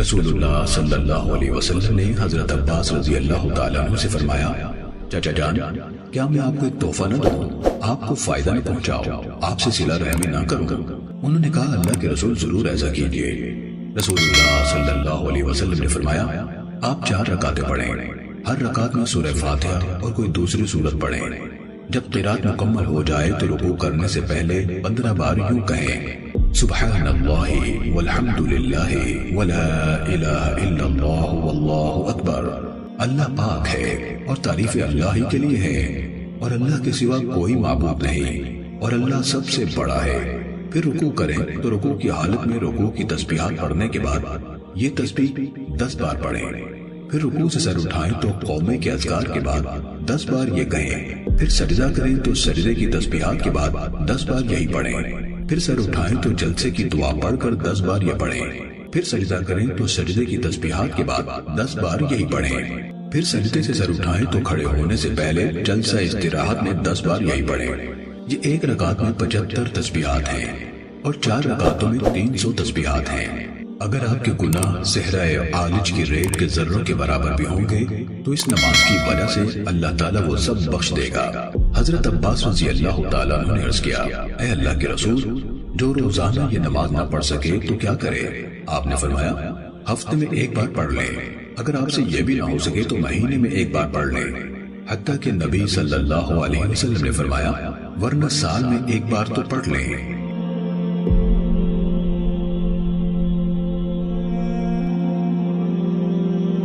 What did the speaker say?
رسول اللہ صلی اللہ علیہ وسلم نے حضرت عباس رضی اللہ تعالیٰ عنہ سے فرمایا، چچا جان، کیا میں آپ کو ایک تحفہ نہ دوں؟ آپ کو فائدہ نہ پہنچاؤ، آپ سے صلہ رحمی نہ کروں؟ انہوں نے کہا، اللہ کے رسول ضرور ایسا کیجئے۔ رسول اللہ صلی اللہ علیہ وسلم نے فرمایا، آپ 4 رکعتیں پڑھیں، ہر رکعت میں سورہ فاتحہ اور کوئی دوسری سورت پڑھیں۔ جب قرات مکمل ہو جائے تو رکوع کرنے سے پہلے 15 بار یوں کہیں، سبحان اللہ والحمد للہ ولا الہ الا اللہ واللہ اکبر۔ اللہ پاک ہے اور تعریف اللہ ہی کے لیے ہے، اور اللہ کے سوا کوئی معبود نہیں، اور اللہ سب سے بڑا ہے۔ پھر رکوع کریں تو رکوع کی حالت میں رکوع کی تسبیحات پڑھنے کے بعد یہ تسبیح 10 بار پڑھیں۔ پھر رکوع سے سر اٹھائیں تو قومے کے اذکار کے بعد 10 بار یہ کہیں۔ پھر سجدہ کریں تو سجدے کی تسبیحات کے بعد 10 بار یہی پڑھیں۔ پھر سر اٹھائیں تو جلسے کی دعا پڑھ کر 10 بار یہ پڑھیں۔ پھر سجدہ کریں تو سجدے کی تسبیحات کے بعد 10 بار یہی پڑھیں۔ پھر سجدے سے سر اٹھائیں تو کھڑے ہونے سے پہلے جلسہ استراحت میں 10 بار یہی پڑھیں۔ یہ ایک رکعت میں 75 تسبیحات ہیں اور 4 رکعتوں میں 300 تسبیحات ہیں۔ اگر آپ کے گناہ صحرا عالج کی ریت کے ذروں کے برابر بھی ہوں گے تو اس نماز کی وجہ سے اللہ تعالیٰ وہ سب بخش دے گا۔ حضرت عباس رضی اللہ تعالیٰ عنہ نے عرض کیا، اے اللہ کے رسول، جو روزانہ یہ نماز نہ پڑھ سکے تو کیا کرے؟ آپ نے فرمایا، ہفتے میں 1 بار پڑھ لیں، اگر آپ سے یہ بھی نہ ہو سکے تو مہینے میں 1 بار پڑھ لیں۔ حتیٰ کہ نبی صلی اللہ علیہ وسلم نے فرمایا، ورنہ سال میں 1 بار تو پڑھ لیں۔